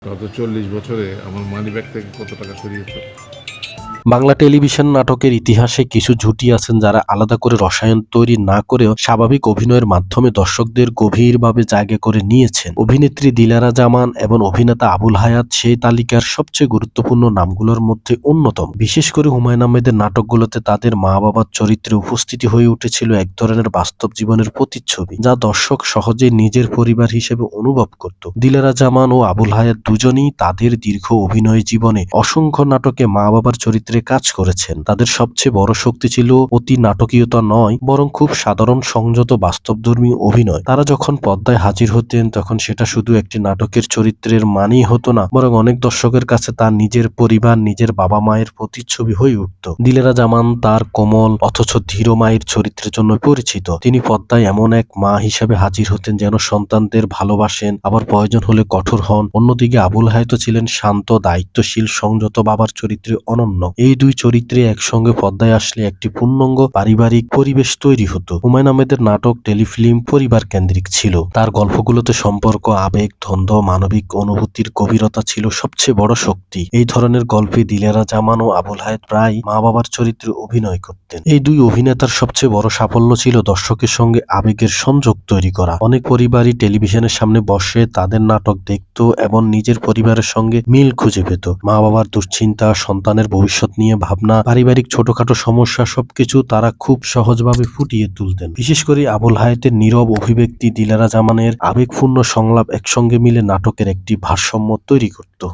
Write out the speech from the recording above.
গত ৪০ বছরে আমার মানিব্যাগ থেকে কত টাকা সরিয়েছে? বাংলা টেলিভিশন নাটকের ইতিহাসে কিছু জুটি আছেন যারা আলাদা করে রসায়ন তৈরি না করেও স্বাভাবিক অভিনয়ের মাধ্যমে দর্শকদের গভীরভাবে জায়গা করে নিয়েছেন। অভিনেত্রী দিলারা জামান এবং অভিনেতা আবুল হায়াত সেই তালিকার সবচেয়ে গুরুত্বপূর্ণ নামগুলোর মধ্যে অন্যতম। বিশেষ করে হুমায়ুন আহমেদের নাটকগুলোতে তাদের মা বাবার চরিত্রে উপস্থিতি হয়ে উঠেছিল এক ধরনের বাস্তব জীবনের প্রতিচ্ছবি, যা দর্শক সহজে নিজের পরিবার হিসেবে অনুভব করত। দিলারা জামান ও আবুল হায়াত দুজনই তাদের দীর্ঘ অভিনয় জীবনে অসংখ্য নাটকে মা বাবার চরিত্রে কাজ করেছেন। তাদের সবচেয়ে বড় শক্তি ছিল অতি নাটকীয়তা নয়, বরং খুব সাধারণ সংযত বাস্তবধর্মী অভিনয়। তারা যখন পর্দায় হাজির হতেন তখন সেটা শুধু একটি নাটকের চরিত্রের মানেই হতো না, বরং অনেক দর্শকের কাছে তার নিজের পরিবার, নিজের বাবা মায়ের প্রতিচ্ছবি হয়ে উঠত। দিলেরা জামান তার কোমল অথচ ধীর মায়ের চরিত্রের জন্য পরিচিত। তিনি পর্দায় এমন এক মা হিসেবে হাজির হতেন যেন সন্তানদের ভালোবাসেন, আবার প্রয়োজন হলে কঠোর হন। অন্যদিকে আবুল হায়াত ছিলেন শান্ত, দায়িত্বশীল, সংযত বাবার চরিত্রে অনন্য। এই দুই চরিত্রে একসঙ্গে পর্দায় আসলে একটি পূর্ণাঙ্গ পারিবারিক পরিবেশ তৈরি হতো। হুমায়ুন আহমেদের নাটক টেলিফিল্ম পরিবার কেন্দ্রিক ছিল। তার গল্পগুলোতে সম্পর্ক, আবেগ, দ্বন্দ্ব, মানবিক অনুভূতির গভীরতা ছিল সবচেয়ে বড় শক্তি। এই ধরনের গল্পে দিলেরা জামান ও আবুল হায়াত প্রায় মা বাবার চরিত্রে অভিনয় করতেন। এই দুই অভিনেতার সবচেয়ে বড় সাফল্য ছিল দর্শকের সঙ্গে আবেগের সংযোগ তৈরি করা। অনেক পরিবারই টেলিভিশনের সামনে বসে তাদের নাটক দেখত এবং নিজের পরিবারের সঙ্গে মিল খুঁজে পেত। মা বাবার দুশ্চিন্তা, সন্তানের ভবিষ্যৎ নিয়ে ভাবনা, পারিবারিক ছোটখাটো সমস্যা সবকিছু তারা খুব সহজভাবে ফুটিয়ে তুলতেন। বিশেষ করে আবুল হায়াতের নীরব অভিব্যক্তি, দিলারা জামানের আবেগপূর্ণ সংলাপ একসঙ্গে মিলে নাটকের একটি ভারসাম্য তৈরি করত।